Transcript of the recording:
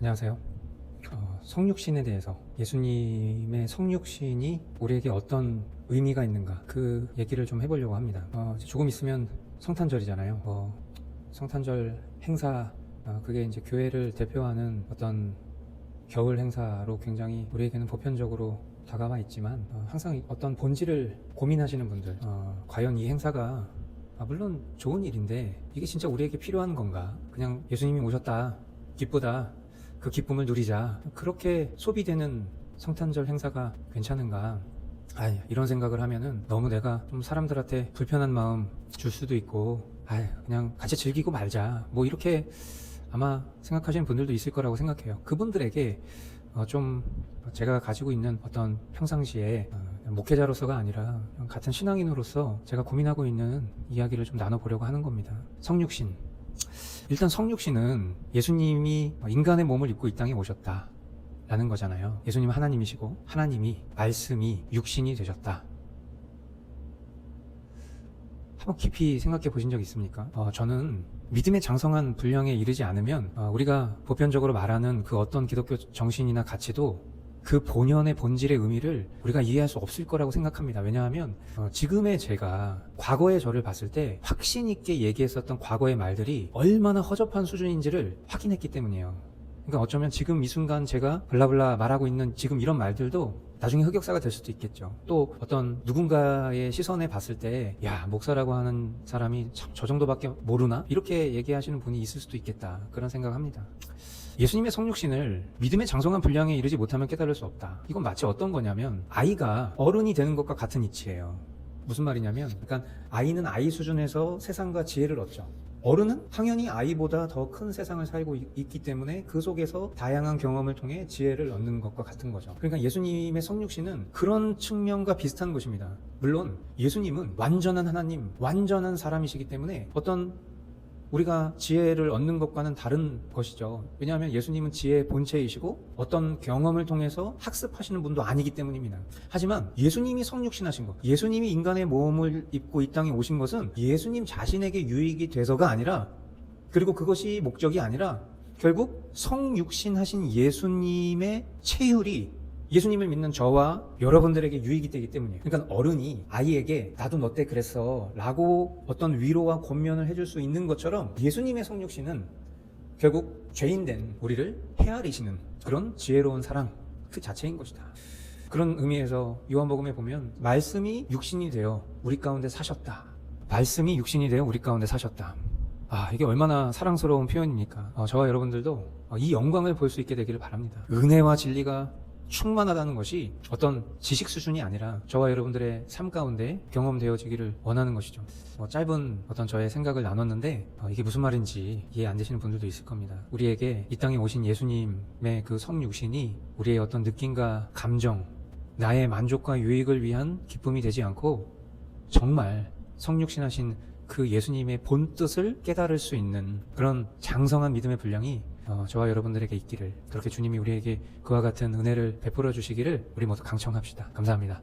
안녕하세요. 성육신에 대해서, 예수님의 성육신이 우리에게 어떤 의미가 있는가, 그 얘기를 좀 해보려고 합니다. 이제 조금 있으면 성탄절이잖아요. 성탄절 행사, 그게 이제 교회를 대표하는 어떤 겨울 행사로 굉장히 우리에게는 보편적으로 다가와 있지만, 항상 어떤 본질을 고민하시는 분들, 과연 이 행사가 물론 좋은 일인데 이게 진짜 우리에게 필요한 건가? 그냥 예수님이 오셨다, 기쁘다, 그 기쁨을 누리자, 그렇게 소비되는 성탄절 행사가 괜찮은가? 이런 생각을 하면은 너무 내가 좀 사람들한테 불편한 마음 줄 수도 있고, 그냥 같이 즐기고 말자, 뭐 이렇게 아마 생각하시는 분들도 있을 거라고 생각해요. 그분들에게 좀 제가 가지고 있는 어떤 평상시에 목회자로서가 아니라 같은 신앙인으로서 제가 고민하고 있는 이야기를 좀 나눠보려고 하는 겁니다. 성육신. 일단 성육신은 예수님이 인간의 몸을 입고 이 땅에 오셨다 라는 거잖아요. 예수님은 하나님이시고 하나님이, 말씀이 육신이 되셨다. 한번 깊이 생각해 보신 적 있습니까? 저는 믿음의 장성한 분량에 이르지 않으면 우리가 보편적으로 말하는 그 어떤 기독교 정신이나 가치도 그 본연의 본질의 의미를 우리가 이해할 수 없을 거라고 생각합니다. 왜냐하면 지금의 제가 과거의 저를 봤을 때 확신 있게 얘기했었던 과거의 말들이 얼마나 허접한 수준인지를 확인했기 때문이에요. 그러니까 어쩌면 지금 이 순간 제가 블라블라 말하고 있는 지금 이런 말들도 나중에 흑역사가 될 수도 있겠죠. 또 어떤 누군가의 시선에 봤을 때, 야, 목사라고 하는 사람이 참 저 정도밖에 모르나? 이렇게 얘기하시는 분이 있을 수도 있겠다, 그런 생각합니다. 예수님의 성육신을 믿음의 장성한 분량에 이르지 못하면 깨달을 수 없다. 이건 마치 어떤 거냐면 아이가 어른이 되는 것과 같은 이치예요. 무슨 말이냐면, 그러니까 아이는 아이 수준에서 세상과 지혜를 얻죠. 어른은 당연히 아이보다 더 큰 세상을 살고 있기 때문에 그 속에서 다양한 경험을 통해 지혜를 얻는 것과 같은 거죠. 그러니까 예수님의 성육신은 그런 측면과 비슷한 것입니다. 물론 예수님은 완전한 하나님, 완전한 사람이시기 때문에 어떤 우리가 지혜를 얻는 것과는 다른 것이죠. 왜냐하면 예수님은 지혜의 본체이시고 어떤 경험을 통해서 학습하시는 분도 아니기 때문입니다. 하지만 예수님이 성육신하신 것, 예수님이 인간의 몸을 입고 이 땅에 오신 것은 예수님 자신에게 유익이 돼서가 아니라, 그리고 그것이 목적이 아니라 결국 성육신하신 예수님의 체휼이 예수님을 믿는 저와 여러분들에게 유익이 되기 때문이에요. 그러니까 어른이 아이에게 나도 너 때 그랬어 라고 어떤 위로와 권면을 해줄 수 있는 것처럼 예수님의 성육신은 결국 죄인된 우리를 헤아리시는 그런 지혜로운 사랑, 그 자체인 것이다. 그런 의미에서 요한복음에 보면 말씀이 육신이 되어 우리 가운데 사셨다. 말씀이 육신이 되어 우리 가운데 사셨다. 이게 얼마나 사랑스러운 표현입니까? 저와 여러분들도 이 영광을 볼 수 있게 되기를 바랍니다. 은혜와 진리가 충만하다는 것이 어떤 지식 수준이 아니라 저와 여러분들의 삶 가운데 경험되어지기를 원하는 것이죠. 짧은 어떤 저의 생각을 나눴는데 이게 무슨 말인지 이해 안 되시는 분들도 있을 겁니다. 우리에게 이 땅에 오신 예수님의 그 성육신이 우리의 어떤 느낌과 감정, 나의 만족과 유익을 위한 기쁨이 되지 않고 정말 성육신하신 그 예수님의 본뜻을 깨달을 수 있는 그런 장성한 믿음의 분량이 저와 여러분들에게 있기를, 그렇게 주님이 우리에게 그와 같은 은혜를 베풀어 주시기를 우리 모두 강청합시다. 감사합니다.